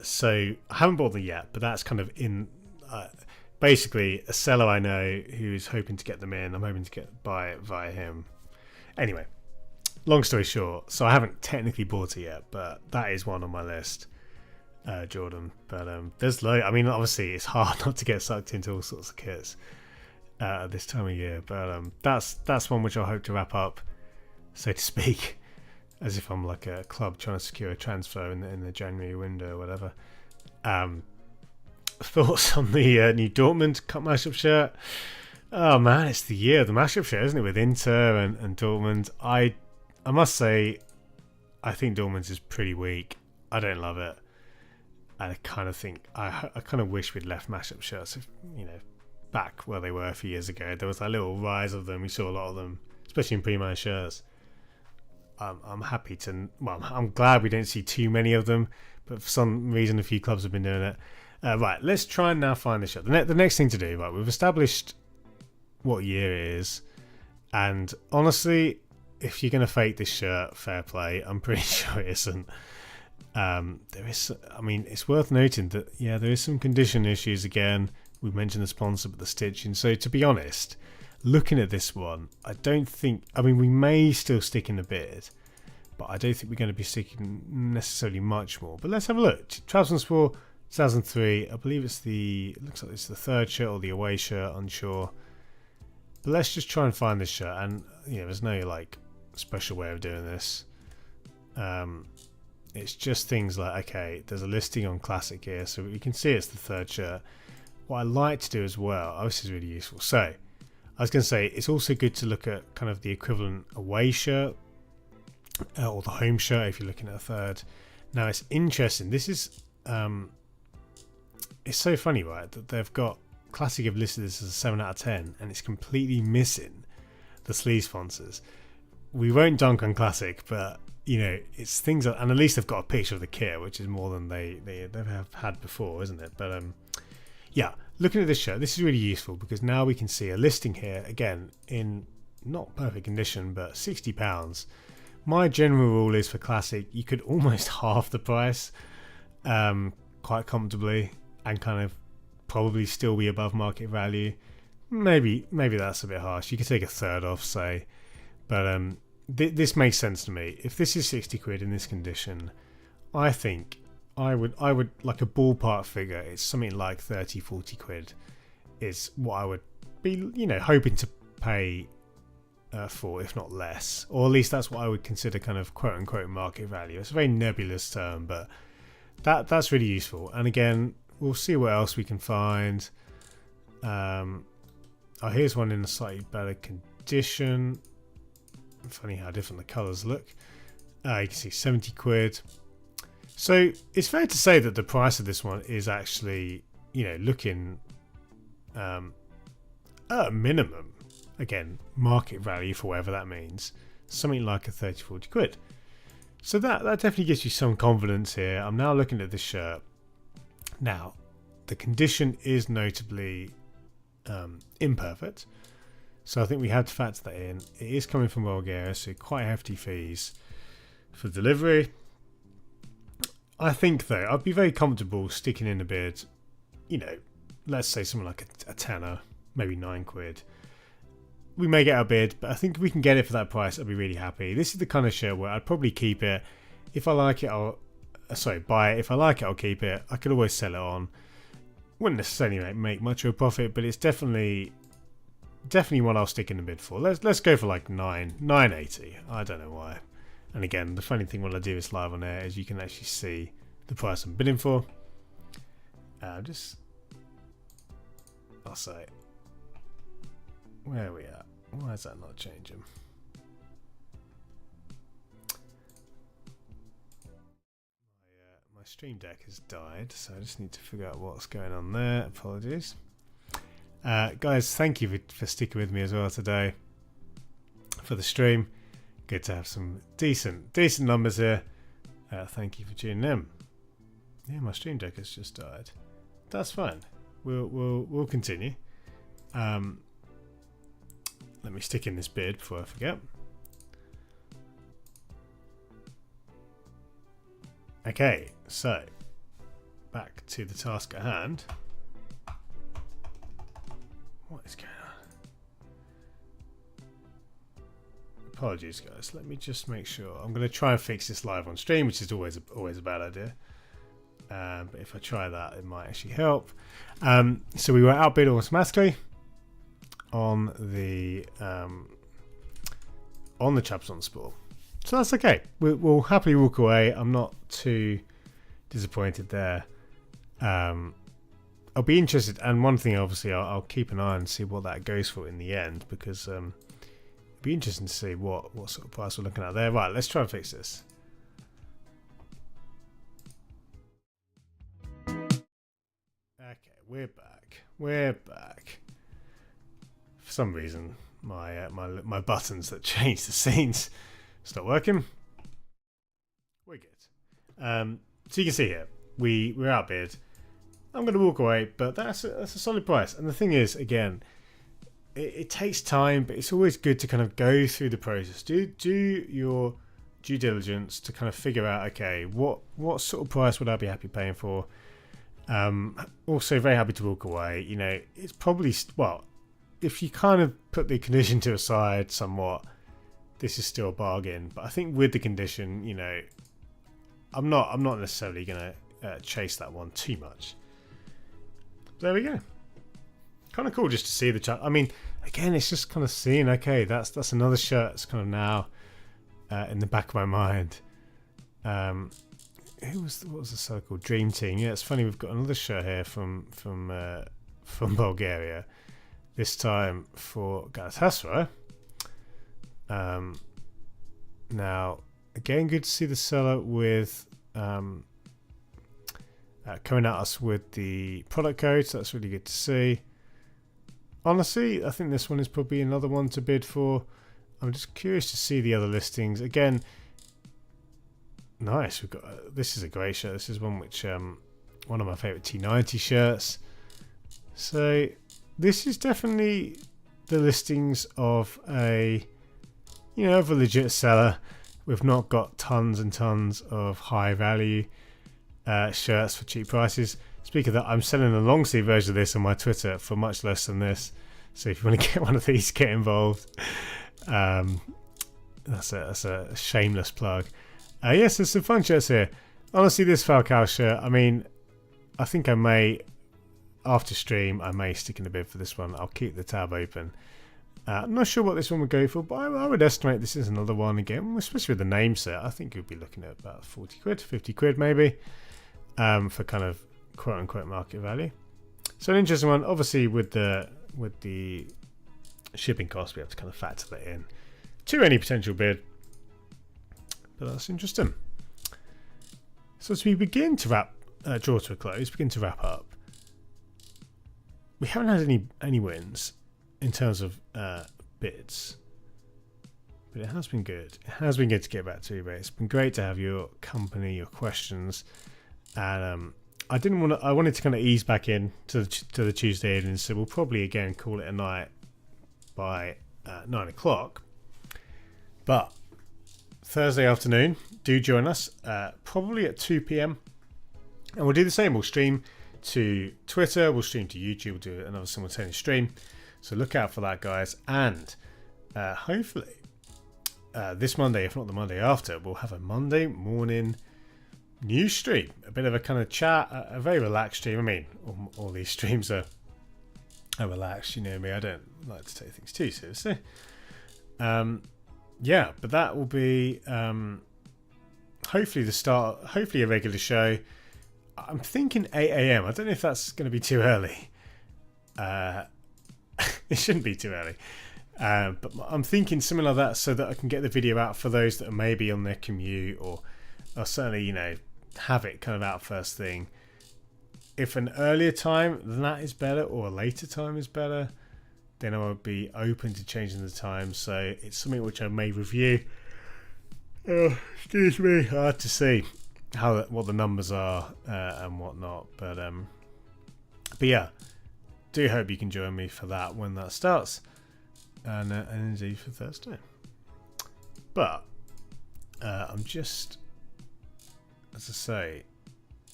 So I haven't bought them yet, but that's kind of in basically a seller I know who's hoping to get them in. I'm hoping to buy it via him. Anyway, long story short, so I haven't technically bought it yet, but that is one on my list. Jordan. But there's I mean, obviously it's hard not to get sucked into all sorts of kits this time of year. But that's one which I hope to wrap up, so to speak, as if I'm like a club trying to secure a transfer in the January window or whatever. Thoughts on the new Dortmund Cup matchup shirt? Oh man, it's the year of the matchup shirt, isn't it? With Inter and Dortmund. I must say, I think Dortmund's is pretty weak. I don't love it. I kind of think I kind of wish we'd left matchup shirts, back where they were a few years ago. There was that little rise of them. We saw a lot of them, especially in pre-match shirts. I'm happy to. Well, I'm glad we don't see too many of them, but for some reason, a few clubs have been doing it. Right, let's try and now find the shirt. The next thing to do, right? We've established what year it is, and honestly, if you're going to fake this shirt, fair play. I'm pretty sure it isn't. There is, I mean, it's worth noting that there is some condition issues again. We mentioned the sponsor, but the stitching. So to be honest, looking at this one, I don't think. I mean, we may still stick in a bit, but I don't think we're going to be sticking necessarily much more. But let's have a look. Trabzonspor 2003. I believe it looks like it's the third shirt or the away shirt. Unsure. But let's just try and find this shirt. And there's no like special way of doing this. It's just things like, okay, there's a listing on Classic here, so you can see it's the third shirt. What I like to do as well, this is really useful. So, I was going to say, it's also good to look at kind of the equivalent away shirt, or the home shirt if you're looking at a third. Now, it's interesting. This is, it's so funny, right, that they've got, Classic have listed this as a 7 out of 10, and it's completely missing the sleeve sponsors. We won't dunk on Classic, but it's things and at least they've got a picture of the kit, which is more than they have had before, isn't it? But looking at this shirt, this is really useful because now we can see a listing here again in not perfect condition, but £60. My general rule is for Classic, you could almost half the price quite comfortably and kind of probably still be above market value. Maybe that's a bit harsh. You could take a third off, say, but this makes sense to me. If this is 60 quid in this condition, I think I would like a ballpark figure. It's something like 30-40 quid is what I would be hoping to pay for, if not less, or at least that's what I would consider kind of quote unquote market value. It's a very nebulous term, but that's really useful. And again, we'll see what else we can find. Here's one in a slightly better condition. Funny how different the colours look. You can see 70 quid. So it's fair to say that the price of this one is actually, looking at a minimum, again, market value for whatever that means, something like a 30-40 quid. So that definitely gives you some confidence here. I'm now looking at this shirt. Now, the condition is notably imperfect. So I think we have to factor that in. It is coming from Bulgaria, so quite hefty fees for delivery. I think, though, I'd be very comfortable sticking in a bid, let's say something like a tenner, maybe 9 quid. We may get a bid, but I think if we can get it for that price, I'd be really happy. This is the kind of shirt where I'd probably keep it. If I like it, buy it. If I like it, I'll keep it. I could always sell it on. Wouldn't necessarily make much of a profit, but it's definitely one I'll stick in the bid for. Let's go for like 980. I don't know why. And again, the funny thing when I do this live on air is you can actually see the price I'm bidding for. I'll say, where are we at? Why is that not changing? My stream deck has died, so I just need to figure out what's going on there. Apologies. Guys, thank you for sticking with me as well today for the stream. Good to have some decent numbers here. Thank you for tuning in. Yeah, my stream deck has just died. That's fine. We'll continue. Let me stick in this bid before I forget. Okay, so back to the task at hand. What is going on? Apologies, guys. Let me just make sure. I'm going to try and fix this live on stream, which is always a bad idea. But if I try that, it might actually help. So we were outbid automatically on the Trabzonspor. So that's okay. We'll happily walk away. I'm not too disappointed there. I'll be interested, and one thing obviously I'll keep an eye and see what that goes for in the end, because it'll be interesting to see what sort of price we're looking at there. Right, let's try and fix this. Okay, we're back. For some reason, my buttons that change the scenes stop working. We're good. So you can see here, we're outbid. I'm going to walk away, but that's a solid price. And the thing is, again, it takes time, but it's always good to kind of go through the process. Do your due diligence to kind of figure out, okay, what sort of price would I be happy paying for? Also, very happy to walk away. You know, it's probably, well, if you kind of put the condition to a side somewhat, this is still a bargain. But I think with the condition, you know, I'm not necessarily going to chase that one too much. There we go. Kind of cool just to see the chat. I mean, again, it's just kind of seeing, okay, that's another shirt that's kind of now in the back of my mind. What was the seller called? Dream Team. Yeah, it's funny, we've got another shirt here from Bulgaria. This time for Galatasaray. Now, again, good to see the seller with coming at us with the product code, so that's really good to see. Honestly, I think this one is probably another one to bid for. I'm just curious to see the other listings. Again, nice. We've got this is a great shirt. This is one which one of my favorite T90 shirts. So this is definitely the listings of a legit seller. We've not got tons and tons of high value shirts for cheap prices. Speaking of that, I'm selling a long sleeve version of this on my Twitter for much less than this. So if you want to get one of these, get involved. That's a shameless plug. Yes, there's some fun shirts here. Honestly, this Falcao shirt, I mean, I think I may, after stream, I may stick in a bid for this one. I'll keep the tab open. I'm not sure what this one would go for, but I would estimate this is another one again, especially with the name set. I think you'll be looking at about 40 quid, 50 quid maybe, for kind of quote unquote market value. So an interesting one. Obviously with the shipping costs, we have to kind of factor that in to any potential bid. But that's interesting. So as we begin to draw to a close, begin to wrap up, we haven't had any wins in terms of bids, but it has been good. It has been good to get back to eBay. It's been great to have your company, your questions, and I wanted to kind of ease back in to the Tuesday evening, so we'll probably again call it a night by 9 o'clock. But Thursday afternoon, do join us, probably at 2 p.m. and we'll do the same. We'll stream to Twitter, we'll stream to YouTube, we'll do another simultaneous stream. So look out for that, guys. And hopefully this Monday, if not the Monday after, we'll have a Monday morning news stream. A bit of a kind of chat, a very relaxed stream. I mean, all these streams are relaxed, you know me. I don't like to take things too seriously. Yeah, but that will be hopefully the start, hopefully a regular show. I'm thinking 8 a.m. I don't know if that's going to be too early. It shouldn't be too early. But I'm thinking something like that so that I can get the video out for those that are maybe on their commute or certainly, have it kind of out first thing. If an earlier time than that is better or a later time is better, then I would be open to changing the time. So it's something which I may review. Excuse me, hard to see what the numbers are and whatnot. But yeah, do hope you can join me for that when that starts, and indeed for Thursday. But I'm just, as I say,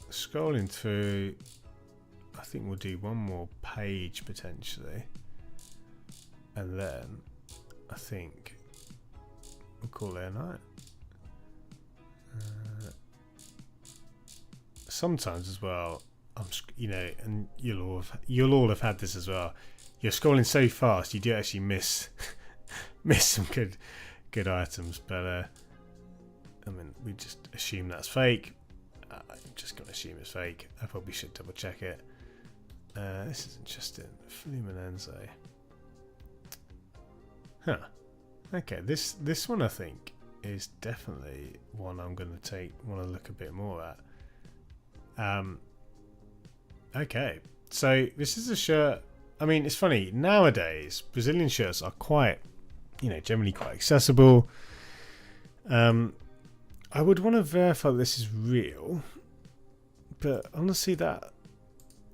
scrolling through. I think we'll do one more page potentially, and then I think we'll call it a night. sometimes as well, and you'll all have had this as well. You're scrolling so fast, you do actually miss some good items. But we just assume that's fake. I'm just gonna assume it's fake. I probably should double check it. This is interesting. Fluminense. Huh. Okay, this one I think is definitely one I'm going to want to look a bit more at. Okay, so this is a shirt. I mean, it's funny nowadays. Brazilian shirts are quite, generally quite accessible. I would want to verify that this is real, but honestly, that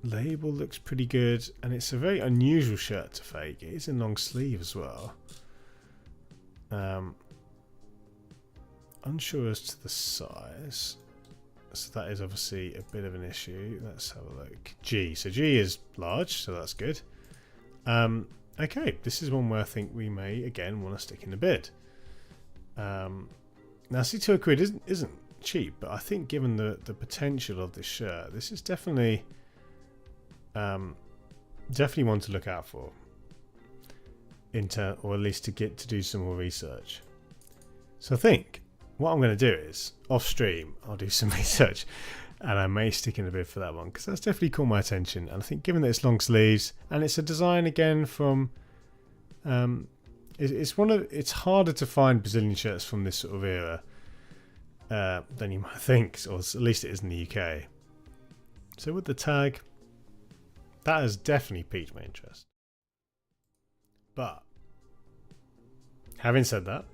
label looks pretty good, and it's a very unusual shirt to fake. It is in long sleeve as well. Unsure as to the size, so that is obviously a bit of an issue. Let's have a look. G, so G is large, so that's good. Okay, this is one where I think we may again want to stick in the bid. Now, £2 isn't cheap, but I think given the potential of this shirt, this is definitely one to look out for. Or at least to do some more research. So I think what I'm going to do is off stream I'll do some research, and I may stick in a bid for that one because that's definitely caught my attention. And I think given that it's long sleeves and it's a design again from it's harder to find Brazilian shirts from this sort of era than you might think, or at least it is in the UK. So with the tag, that has definitely piqued my interest. But having said that,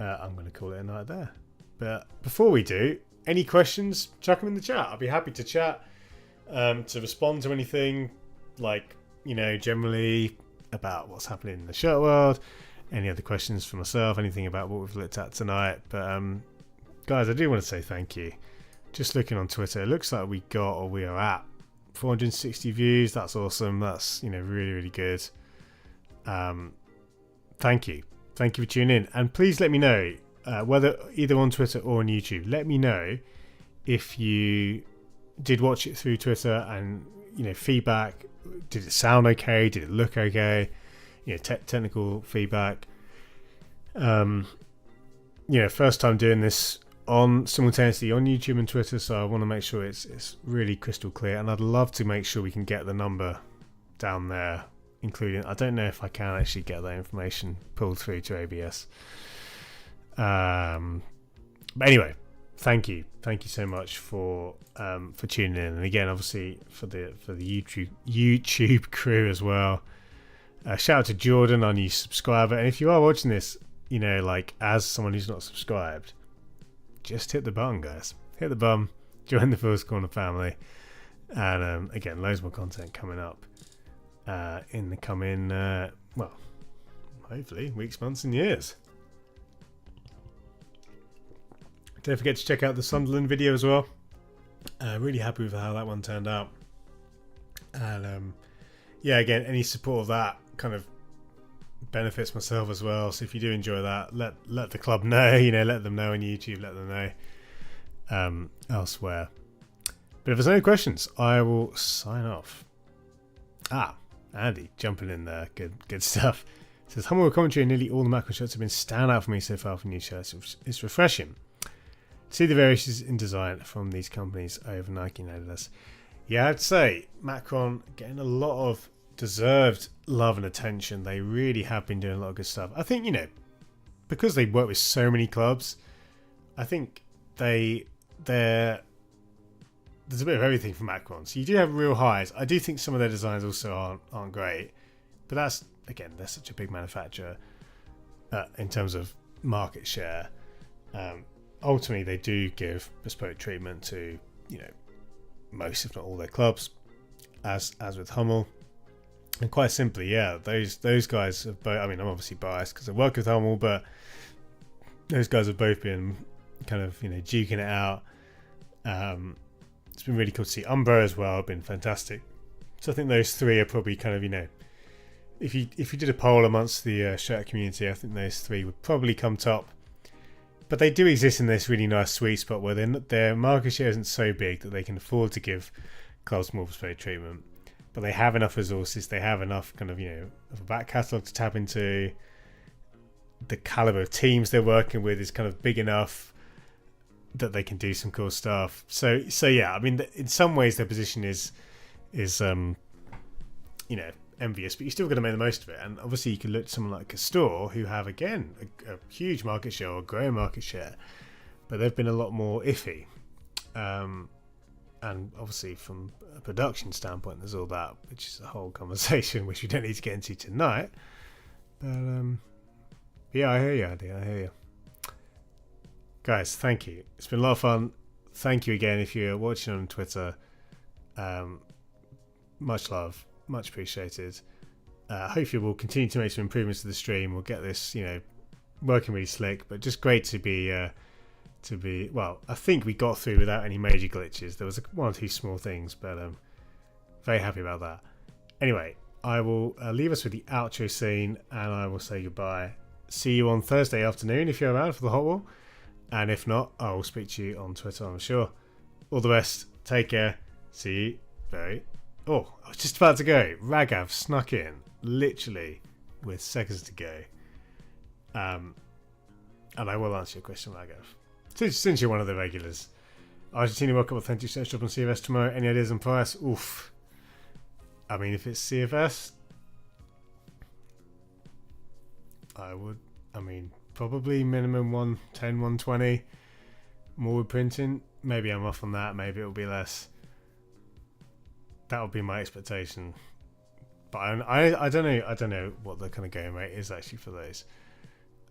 I'm going to call it a night there. But before we do, any questions, chuck them in the chat. I'll be happy to chat, to respond to anything, generally about what's happening in the shirt world, any other questions for myself, anything about what we've looked at tonight. But guys, I do want to say thank you. Just looking on Twitter, it looks like we are at 460 views. That's awesome. That's really, really good. Thank you for tuning in, and please let me know whether either on Twitter or on YouTube. Let me know if you did watch it through Twitter, and feedback. Did it sound okay? Did it look okay? Technical feedback. First time doing this simultaneously on YouTube and Twitter, so I want to make sure it's really crystal clear, and I'd love to make sure we can get the number down there, including, I don't know if I can actually get that information pulled through to ABS. But anyway, thank you so much for tuning in, and again, obviously for the YouTube crew as well. Shout out to Jordan, our new subscriber, and if you are watching this, as someone who's not subscribed, just hit the button, guys. Hit the button, join the Fool's Corner family, and again, loads more content coming up in the coming, hopefully weeks, months, and years. Don't forget to check out the Sunderland video as well. Really happy with how that one turned out, and again, any support of that kind of benefits myself as well. So if you do enjoy that, let the club know. Let them know on YouTube. Let them know elsewhere. But if there's no questions, I will sign off. Andy jumping in there, good stuff. Says humble commentary and nearly all the macro shirts have been standout for me so far for new shirts. It's refreshing to see the variations in design from these companies over Nike and Adidas. Yeah, I'd say Macron getting a lot of deserved love and attention. They really have been doing a lot of good stuff. I think, because they work with so many clubs, I think there's a bit of everything from Macron. So you do have real highs. I do think some of their designs also aren't great, but that's, again, they're such a big manufacturer in terms of market share. Ultimately, they do give bespoke treatment to, most, if not all, their clubs, as with Hummel. And quite simply, those guys have both, I'm obviously biased because I work with Hummel, but those guys have both been kind of, duking it out. It's been really cool to see. Umbro as well, been fantastic. So I think those three are probably kind of, if you did a poll amongst the shirt community, I think those three would probably come top but they do exist in this really nice sweet spot where their market share isn't so big that they can afford to give clubs more bespoke treatment, but they have enough resources, they have enough kind of, of a back catalogue to tap into. The caliber of teams they're working with is kind of big enough that they can do some cool stuff. So yeah, I mean, in some ways their position is envious, but you still got to make the most of it. And obviously you can look at someone like a store who have, again, a huge market share or growing market share, but they've been a lot more iffy. And obviously from a production standpoint, there's all that, which is a whole conversation which we don't need to get into tonight. But yeah, I hear you, Andy. I hear you. Guys, thank you. It's been a lot of fun. Thank you again if you're watching on Twitter. Much love. Much appreciated. Hopefully we'll continue to make some improvements to the stream. We'll get this, working really slick, but just great to be well, I think we got through without any major glitches. There was one or two small things, but very happy about that. Anyway, I will leave us with the outro scene, and I will say goodbye. See you on Thursday afternoon if you're around for the Hot Wall, and if not, I will speak to you on Twitter, I'm sure. All the best. Take care. See you very... Oh, I was just about to go. Ragav snuck in, literally, with seconds to go. And I will answer your question, Ragav. Since you're one of the regulars. Argentina World Cup Authentic Search Job on CFS tomorrow. Any ideas on price? Oof. I mean, if it's CFS, probably minimum 110, 120. More with printing. Maybe I'm off on that. Maybe it'll be less. That would be my expectation. But I don't know. I don't know what the kind of going rate is actually for those.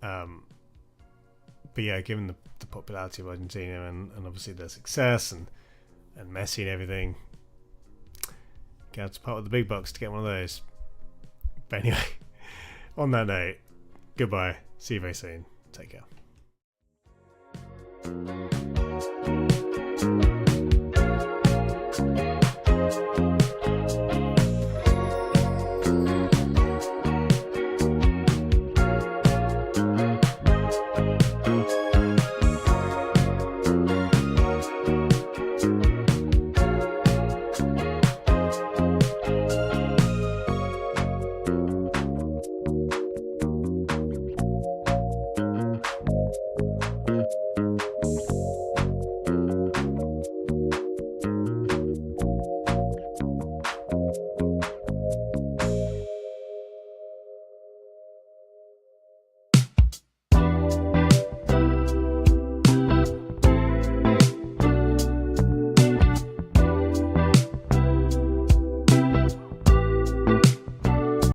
But yeah, given the popularity of Argentina and obviously their success and Messi and everything, you have to part with the big bucks to get one of those. But anyway, on that note, goodbye. See you very soon. Take care.